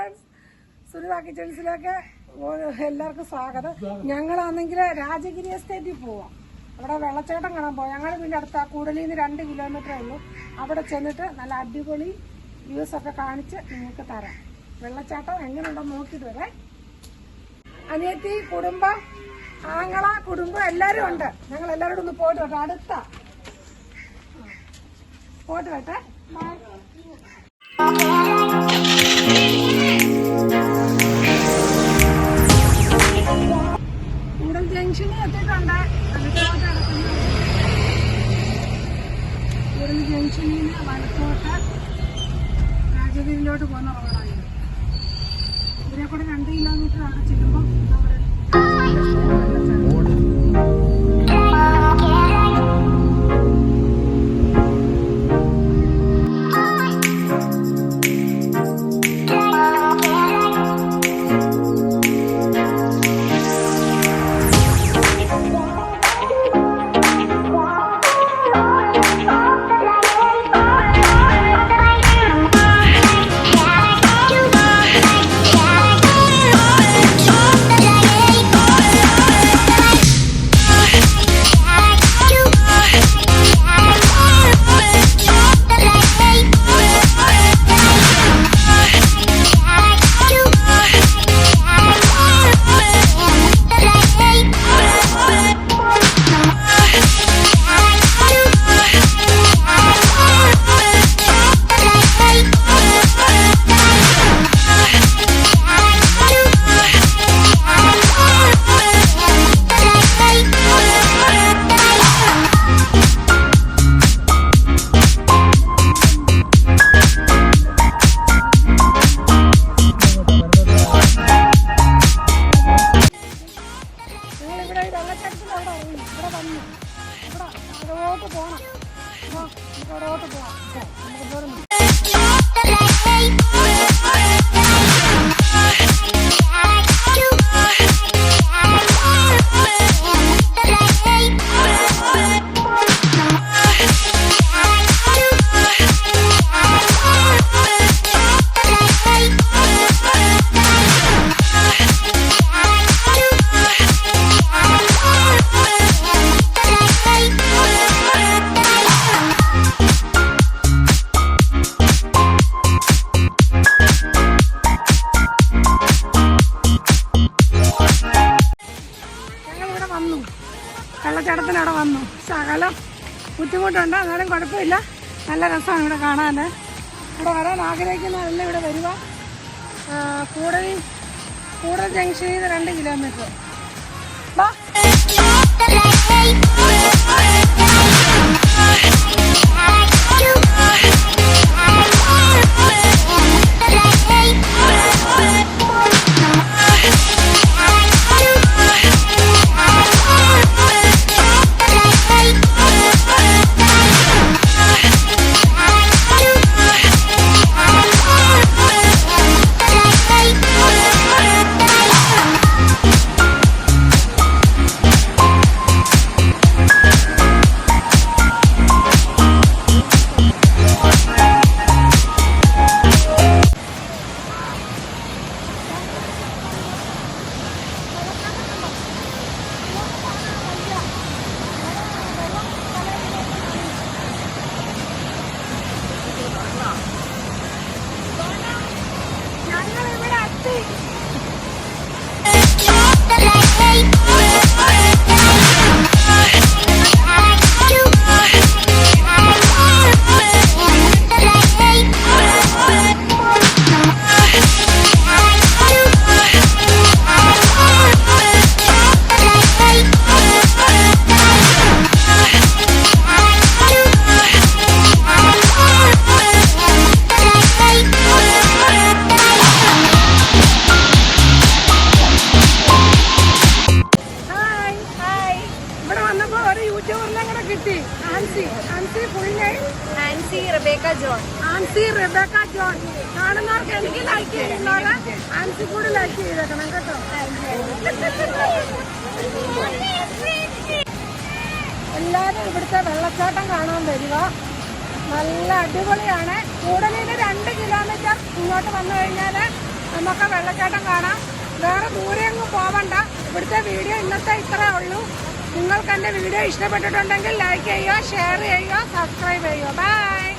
Friends, Sunitha കിച്ചൺസിലേക്ക് എല്ലാവർക്കും സ്വാഗതം. ഞങ്ങളാണെങ്കിൽ രാജഗിരി എസ്റ്റേറ്റിൽ പോവാം. അവിടെ വെള്ളച്ചാട്ടം കാണാൻ പോവാം. ഞങ്ങൾ പിന്നെ അടുത്ത കൂടലിൽ നിന്ന് 2 കിലോമീറ്ററേ ഉള്ളൂ. അവിടെ ചെന്നിട്ട് നല്ല അടിപൊളി വ്യൂസ് ഒക്കെ കാണിച്ച് നിങ്ങൾക്ക് തരാം. വെള്ളച്ചാട്ടം എങ്ങനെയുണ്ടെന്ന് നോക്കിയിട്ട് വരെ. അനിയത്തി, കുടുംബം, ആങ്ങള, കുടുംബം എല്ലാവരും ഉണ്ട്. ഞങ്ങൾ എല്ലാവരോടും ഒന്ന് പോയിട്ട് വരട്ടെ. അടുത്ത പോയിട്ട് വരട്ടെ. കൂടൽ ജംഗ്ഷനിൽ എത്തിയിട്ടുണ്ട്. കൂടൽ ജംഗ്ഷനിൽ നിന്ന് വലത്തോട്ട് രാജഗിരിയിലോട്ട് പോകുന്ന റോഡാണ്. ഇതിനെ കൂടെ 2 കിലോമീറ്റർ അവിടെ ചെല്ലുമ്പോൾ വെള്ളച്ചാട്ടത്തിനവിടെ വന്നു. ശകലം ബുദ്ധിമുട്ടുണ്ട്, എന്നാലും കുഴപ്പമില്ല. നല്ല രസമാണ് ഇവിടെ കാണാൻ. ഇവിടെ വരാൻ ആഗ്രഹിക്കുന്നവരെല്ലാം ഇവിടെ വരിക. കൂടൽ ജംഗ്ഷനിൽ നിന്ന് 2 കിലോമീറ്റർ. ആൻസി റെബേക്ക ജോൺ കാണുന്നവർക്ക് എനിക്ക് ലൈക്ക് ചെയ്യുന്നവരെ ആൻസി കൂടി ലൈക്ക് ചെയ്തേക്കണം കേട്ടോ. എല്ലാവരും ഇവിടുത്തെ വെള്ളച്ചാട്ടം കാണാൻ വരിക. നല്ല അടിപൊളിയാണ്. കൂടലിന് 2 കിലോമീറ്റർ ഇങ്ങോട്ട് വന്നു കഴിഞ്ഞാൽ നമുക്ക് വെള്ളച്ചാട്ടം കാണാം. വേറെ ദൂരെ ഒന്നും പോവണ്ട. ഇവിടുത്തെ വീഡിയോ ഇന്നത്തെ ഇത്രേ ഉള്ളൂ. നിങ്ങൾക്ക് എൻ്റെ വീഡിയോ ഇഷ്ടപ്പെട്ടിട്ടുണ്ടെങ്കിൽ ലൈക്ക് ചെയ്യുക, ഷെയർ ചെയ്യുക, സബ്സ്ക്രൈബ് ചെയ്യുക. ബൈ.